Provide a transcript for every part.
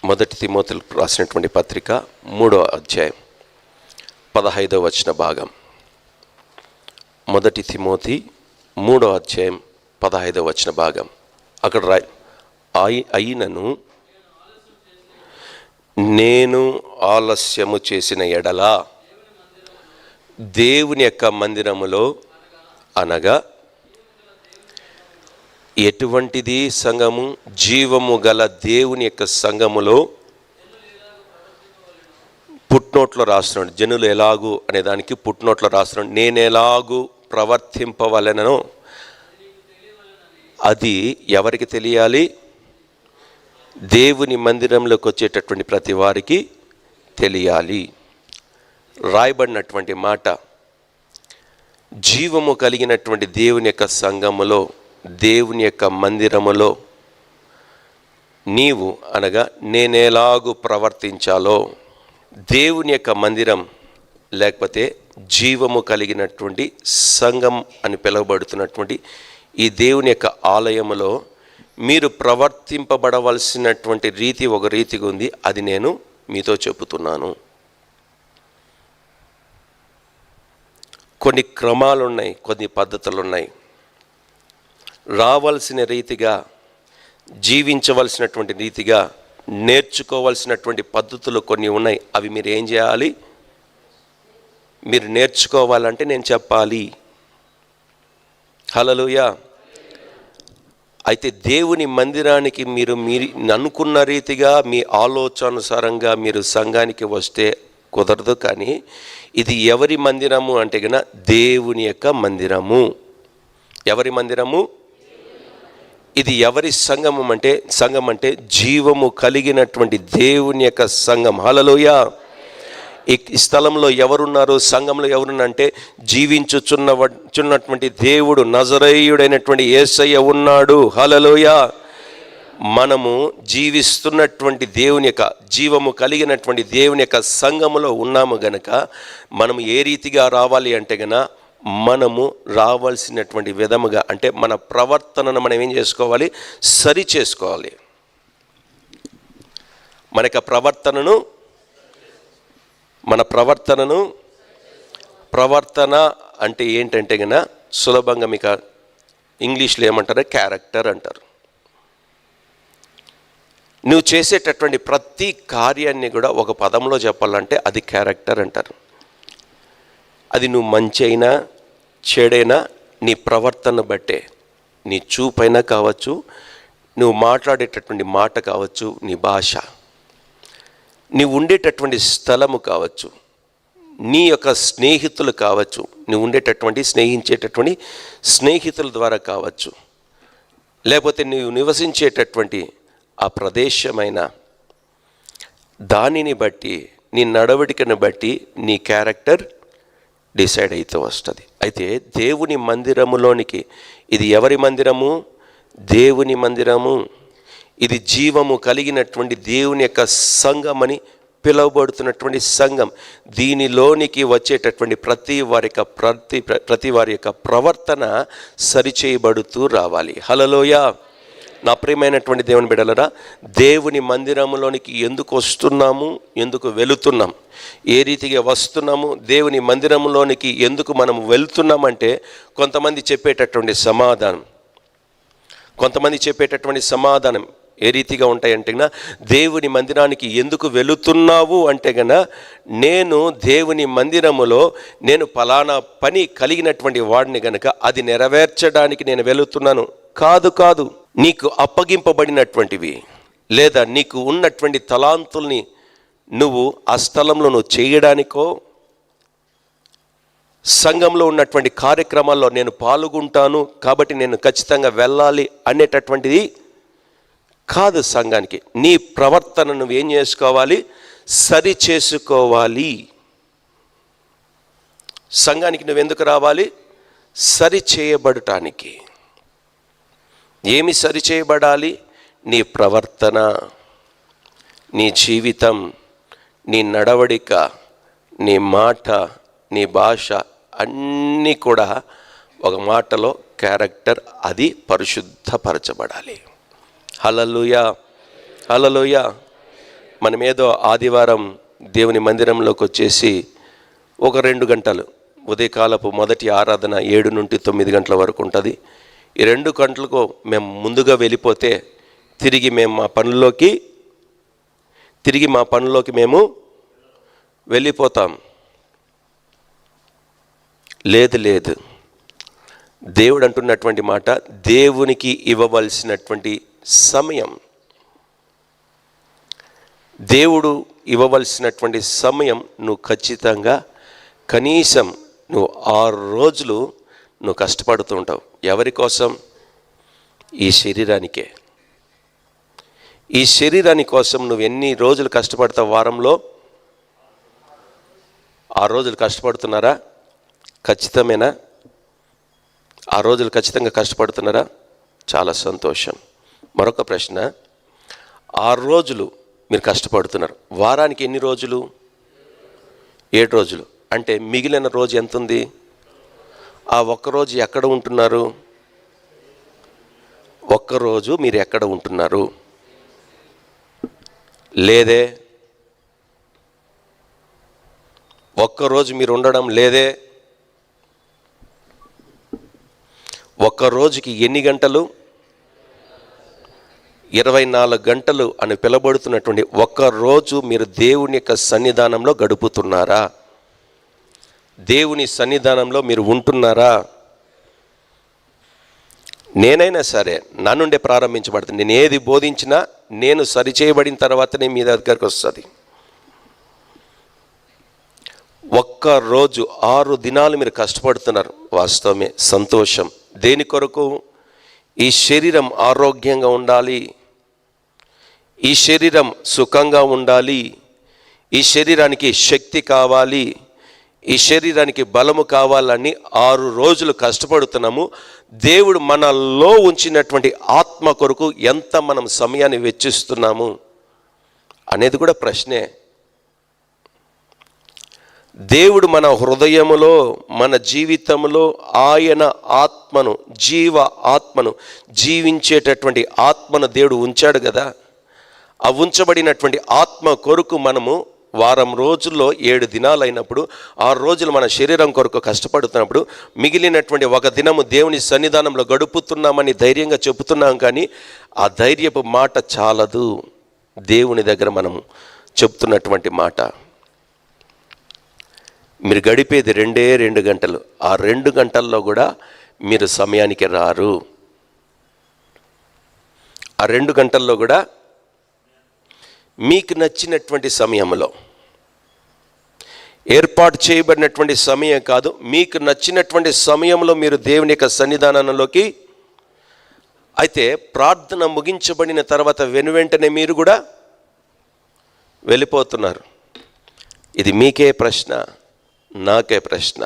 మొదటి తిమోతికి రాసినటువంటి పత్రిక 3వ అధ్యాయం 15వ వచన భాగం. మొదటి తిమోతి 3వ అధ్యాయం 15వ వచన భాగం. అక్కడ అయినను నేను ఆలస్యము చేసిన ఎడల దేవుని యొక్క మందిరములో, అనగా ఎటువంటిది సంఘము? జీవము గల దేవుని యొక్క సంఘములో. పుట్నోట్లో రాస్తున్నాడు, జనులు ఎలాగు అనే దానికి పుట్నోట్లో రాస్తున్నాడు, నేను ఎలాగూ ప్రవర్తింపవలెనో అది ఎవరికి తెలియాలి? దేవుని మందిరంలోకి వచ్చేటటువంటి ప్రతి వారికి తెలియాలి. రాయబడినటువంటి మాట, జీవము కలిగినటువంటి దేవుని యొక్క సంఘములో, దేవుని యొక్క మందిరములో నీవు, అనగా నేనెలాగూ ప్రవర్తించాలో. దేవుని యొక్క మందిరం లేకపోతే జీవము కలిగినటువంటి సంఘం అని పిలువబడుతున్నటువంటి ఈ దేవుని యొక్క ఆలయములో మీరు ప్రవర్తింపబడవలసినటువంటి రీతి ఒక రీతిగా ఉంది. అది నేను మీతో చెబుతున్నాను. కొన్ని క్రమాలు ఉన్నాయి, కొన్ని పద్ధతులు ఉన్నాయి. రావాల్సిన రీతిగా, జీవించవలసినటువంటి రీతిగా, నేర్చుకోవాల్సినటువంటి పద్ధతులు కొన్ని ఉన్నాయి. అవి మీరు ఏం చేయాలి? మీరు నేర్చుకోవాలంటే నేను చెప్పాలి. హల్లెలూయా. అయితే దేవుని మందిరానికి మీరు అనుకున్న రీతిగా మీ ఆలోచనానుసారంగా మీరు సంఘానికి వస్తే కుదరదు. కానీ ఇది ఎవరి మందిరము అంటే కన్నా దేవుని యొక్క మందిరము. ఎవరి మందిరము? ఇది ఎవరి సంఘం అంటే జీవము కలిగినటువంటి దేవుని యొక్క సంఘం. హల్లెలూయా. ఈ స్థలంలో ఎవరున్నారు? సంఘంలో ఎవరున్నంటే జీవించుచున్నటువంటి దేవుడు, నజరేయుడైనటువంటి యేసయ్య ఉన్నాడు. హల్లెలూయా. మనము జీవిస్తున్నటువంటి దేవుని యొక్క, జీవము కలిగినటువంటి దేవుని యొక్క సంఘములో ఉన్నాము గనక మనము ఏ రీతిగా రావాలి అంటే గన మనము రావాల్సినటువంటి విధముగా, అంటే మన ప్రవర్తనను మనం ఏం చేసుకోవాలి? సరి చేసుకోవాలి. మన యొక్క ప్రవర్తన అంటే ఏంటంటే గన సులభంగా మీకు ఇంగ్లీష్లో ఏమంటారు? క్యారెక్టర్ అంటారు. నువ్వు చేసేటటువంటి ప్రతి కార్యాన్ని కూడా ఒక పదంలో చెప్పాలంటే అది క్యారెక్టర్ అంటారు. అది నువ్వు మంచి అయినా చెడైనా నీ ప్రవర్తన బట్టే, నీ చూపైనా కావచ్చు, నువ్వు మాట్లాడేటటువంటి మాట కావచ్చు, నీ భాష, నీవు ఉండేటటువంటి స్థలము కావచ్చు, నీ యొక్క స్నేహితులు కావచ్చు, నువ్వు ఉండేటటువంటి స్నేహించేటటువంటి స్నేహితుల ద్వారా కావచ్చు, లేకపోతే నీవు నివసించేటటువంటి ఆ ప్రదేశమైన దానిని బట్టి, నీ నడవడికను బట్టి నీ క్యారెక్టర్ డిసైడ్ అయితే వస్తుంది. అయితే దేవుని మందిరములోనికి, ఇది ఎవరి మందిరము? దేవుని మందిరము. ఇది జీవము కలిగినటువంటి దేవుని యొక్క సంఘం అని పిలువబడుతున్నటువంటి సంఘం. దీనిలోనికి వచ్చేటటువంటి ప్రతి వారి యొక్క ప్రవర్తన సరిచేయబడుతూ రావాలి. హల్లెలూయా. నా ప్రియమైనటువంటి దేవుని బిడ్డలారా, దేవుని మందిరములోనికి ఎందుకు వస్తున్నాము, ఎందుకు వెళుతున్నాం, ఏ రీతిగా వస్తున్నాము, దేవుని మందిరంలోనికి ఎందుకు మనం వెళ్తున్నామంటే కొంతమంది చెప్పేటటువంటి సమాధానం ఏ రీతిగా ఉంటాయంటే గన, దేవుని మందిరానికి ఎందుకు వెళుతున్నావు అంటే గన, నేను దేవుని మందిరములో నేను ఫలానా పని కలిగినటువంటి వాడిని గనక అది నెరవేర్చడానికి నేను వెళుతున్నాను. కాదు, నీకు అప్పగింపబడినటువంటివి లేదా నీకు ఉన్నటువంటి తలాంతుల్ని నువ్వు ఆ స్థలంలో నువ్వు చేయడానికో, సంఘంలో ఉన్నటువంటి కార్యక్రమాల్లో నేను పాల్గొంటాను కాబట్టి నేను ఖచ్చితంగా వెళ్ళాలి అనేటటువంటిది కాదు. సంఘానికి నీ ప్రవర్తన నువ్వేం చేసుకోవాలి? సరి చేసుకోవాలి. సంఘానికి నువ్వెందుకు రావాలి? సరి చేయబడటానికి. ఏమి సరి చేయబడాలి? నీ ప్రవర్తన, నీ జీవితం, నీ నడవడిక, నీ మాట, నీ భాష అన్నీ కూడా ఒక మాటలో క్యారెక్టర్, అది పరిశుద్ధపరచబడాలి. హల్లెలూయా. మనమేదో ఆదివారం దేవుని మందిరంలోకి వచ్చేసి ఒక 2 గంటలు, ఉదయకాలపు మొదటి ఆరాధన 7 నుండి 9 గంటల వరకు ఉంటుంది. ఈ 2 గంటలకు మేము ముందుగా వెళ్ళిపోతే తిరిగి మా పనుల్లోకి మేము వెళ్ళిపోతాం. లేదు, దేవుడు అంటున్నటువంటి మాట, దేవునికి ఇవ్వవలసినటువంటి సమయం, దేవుడు ఇవ్వవలసినటువంటి సమయం నువ్వు ఖచ్చితంగా కనీసం నువ్వు 6 రోజులు నువ్వు కష్టపడుతూ ఉంటావు. ఎవరి కోసం? ఈ శరీరానికే. ఈ శరీరాని కోసం నువ్వు ఎన్ని రోజులు కష్టపడతావు? వారంలో 6 రోజులు కష్టపడుతున్నారా? ఖచ్చితమేనా? 6 రోజులు ఖచ్చితంగా కష్టపడుతున్నారా? చాలా సంతోషం. మరొక ప్రశ్న, 6 రోజులు మీరు కష్టపడుతున్నారు, వారానికి ఎన్ని రోజులు? 7 రోజులు. అంటే మిగిలిన రోజు ఎంత ఉంది? ఆ ఒక్కరోజు ఎక్కడ ఉంటున్నారు? ఒక్కరోజు మీరు ఎక్కడ ఉంటున్నారు? లేదే, ఒక్కరోజు మీరు ఉండడం లేదే. ఒక్క రోజుకి ఎన్ని గంటలు? 24 గంటలు అని పిలబడుతున్నటువంటి ఒక్కరోజు మీరు దేవుని యొక్క సన్నిధానంలో గడుపుతున్నారా? దేవుని సన్నిధానంలో మీరు ఉంటున్నారా? నేనైనా సరే నా నుండే ప్రారంభించబడుతుంది. నేను ఏది బోధించినా నేను సరిచేయబడిన తర్వాతనే మీ దగ్గరికి వస్తుంది. ఒక్కరోజు 6 దినాలు మీరు కష్టపడుతున్నారు, వాస్తవమే, సంతోషం. దేని కొరకు? ఈ శరీరం ఆరోగ్యంగా ఉండాలి, ఈ శరీరం సుఖంగా ఉండాలి, ఈ శరీరానికి శక్తి కావాలి, ఈ శరీరానికి బలము కావాలని 6 రోజులు కష్టపడుతున్నాము. దేవుడు మనలో ఉంచినటువంటి ఆత్మ కొరకు ఎంత మనం సమయాన్ని వెచ్చిస్తున్నాము అనేది కూడా ప్రశ్నే. దేవుడు మన హృదయములో, మన జీవితంలో ఆయన ఆత్మను, ఆత్మను జీవించేటటువంటి ఆత్మను దేవుడు ఉంచాడు కదా. ఆ ఉంచబడినటువంటి ఆత్మ కొరకు మనము వారం రోజుల్లో 7 దినాలు అయినప్పుడు 6 రోజులు మన శరీరం కొరకు కష్టపడుతున్నప్పుడు మిగిలినటువంటి 1 దినము దేవుని సన్నిధానంలో గడుపుతున్నామని ధైర్యంగా చెబుతున్నాం. కానీ ఆ ధైర్యపు మాట చాలదు. దేవుని దగ్గర మనము చెప్తున్నటువంటి మాట, మీరు గడిపేది 2 గంటలు. ఆ 2 గంటల్లో కూడా మీరు సమయానికి రారు. ఆ 2 గంటల్లో కూడా మీకు నచ్చినటువంటి సమయంలో, ఏర్పాటు చేయబడినటువంటి సమయం కాదు, మీకు నచ్చినటువంటి సమయంలో మీరు దేవుని యొక్క సన్నిధానంలోకి. అయితే ప్రార్థన ముగించబడిన తర్వాత వెనువెంటనే మీరు కూడా వెళ్ళిపోతున్నారు. ఇది మీకే ప్రశ్న, నాకే ప్రశ్న.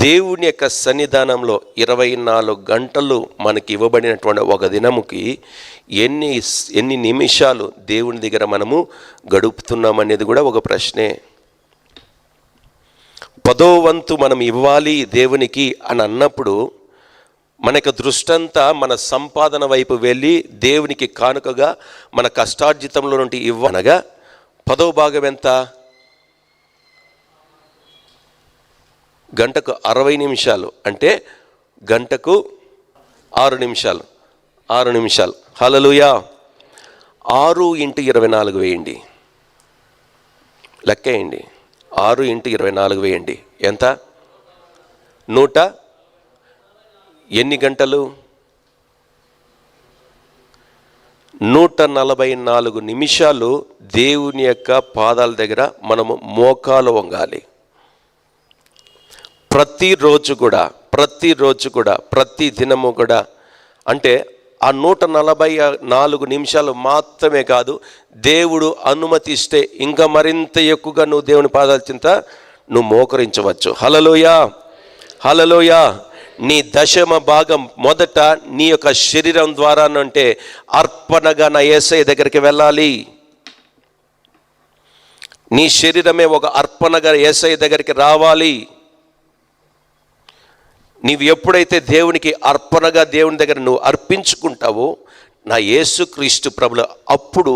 దేవుని యొక్క సన్నిధానంలో 24 గంటలు మనకి ఇవ్వబడినటువంటి 1 దినముకి ఎన్ని నిమిషాలు దేవుని దగ్గర మనము గడుపుతున్నామనేది కూడా ఒక ప్రశ్నే. 10వ వంతు మనం ఇవ్వాలి దేవునికి అని అన్నప్పుడు మనకు దృష్టంతా మన సంపాదన వైపు వెళ్ళి దేవునికి కానుకగా మన కష్టార్జితంలో నుండి ఇవ్వనగా 10వ భాగం ఎంత? గంటకు 60 నిమిషాలు, అంటే గంటకు 6 నిమిషాలు. 6 నిమిషాలు. హల్లెలూయా. 6 × 24 వేయండి, లెక్కేయండి. 6 × 24 వేయండి, ఎంత? 100. ఎన్ని గంటలు? 144 నిమిషాలు దేవుని యొక్క పాదాల దగ్గర మనము మోకాలు వంగాలి. ప్రతిరోజు కూడా ప్రతి దినము కూడా. అంటే ఆ 144 నిమిషాలు మాత్రమే కాదు, దేవుడు అనుమతిస్తే ఇంకా మరింత ఎక్కువగా నువ్వు దేవుని పాదాల చింత నువ్వు మోకరించవచ్చు. హల్లెలూయా, హల్లెలూయా. నీ 10వ భాగం మొదట నీ యొక్క శరీరం ద్వారా అంటే అర్పణగా నా యేసయ్య దగ్గరికి వెళ్ళాలి. నీ శరీరమే ఒక అర్పణగా యేసయ్య దగ్గరికి రావాలి. నీవు ఎప్పుడైతే దేవునికి అర్పణగా దేవుని దగ్గర నువ్వు అర్పించుకుంటావో, నా యేసుక్రీస్తు ప్రభువు అప్పుడు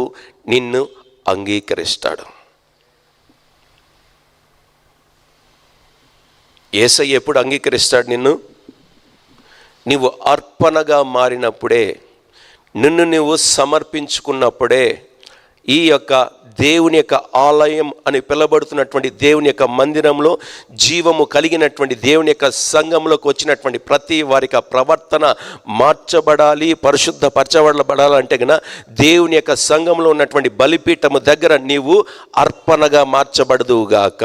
నిన్ను అంగీకరిస్తాడు. యేసయ్య ఎప్పుడు అంగీకరిస్తాడు నిన్ను? నీవు అర్పణగా మారినప్పుడే, నిన్ను నువ్వు సమర్పించుకున్నప్పుడే ఈ యొక్క దేవుని యొక్క ఆలయం అని పిలబడుతున్నటువంటి దేవుని యొక్క మందిరంలో జీవము కలిగినటువంటి దేవుని యొక్క సంఘంలోకి వచ్చినటువంటి ప్రతి వారికి ప్రవర్తన మార్చబడాలి, పరిశుద్ధపరచబడాలంటే కనుక దేవుని యొక్క సంఘంలో ఉన్నటువంటి బలిపీఠము దగ్గర నీవు అర్పణగా మార్చబడదువుగాక.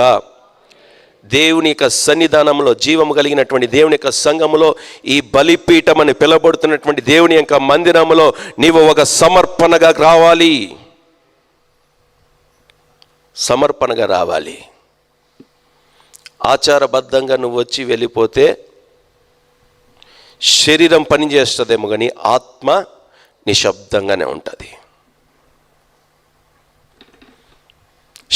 దేవుని యొక్క సన్నిధానంలో జీవము కలిగినటువంటి దేవుని యొక్క సంఘములో ఈ బలిపీఠం అని పిలబడుతున్నటువంటి దేవుని యొక్క మందిరములో నీవు ఒక సమర్పణగా రావాలి, సమర్పణగా రావాలి. ఆచారబద్ధంగా నువ్వు వచ్చి వెళ్ళిపోతే శరీరం పనిచేస్తుందేమో కానీ ఆత్మ నిశ్శబ్దంగానే ఉంటుంది.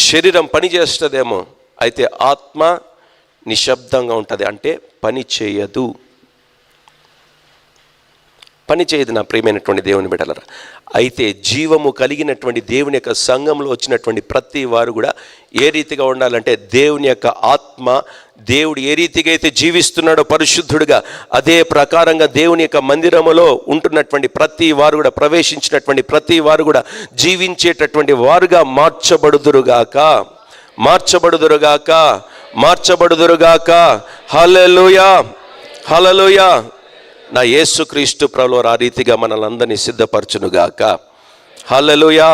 శరీరం పనిచేస్తుందేమో, అయితే ఆత్మ నిశ్శబ్దంగా ఉంటుంది. అంటే పని చేయదు నా ప్రియమైనటువంటి దేవుని బిడ్డలారా. అయితే జీవము కలిగినటువంటి దేవుని యొక్క సంఘంలో వచ్చినటువంటి ప్రతి వారు కూడా ఏ రీతిగా ఉండాలంటే, దేవుని యొక్క ఆత్మ, దేవుడు ఏ రీతిగా అయితే జీవిస్తున్నాడో పరిశుద్ధుడుగా, అదే ప్రకారంగా దేవుని యొక్క మందిరములో ఉంటున్నటువంటి ప్రతి వారు కూడా, ప్రవేశించినటువంటి ప్రతి వారు కూడా జీవించేటటువంటి వారుగా మార్చబడుదురుగాక. హల్లెలూయా, హల్లెలూయా. నా యేసుక్రీస్తు ప్రభువు ఆ రీతిగా మనల్ని అందరినీ సిద్ధపరచునుగాక. హల్లెలూయా.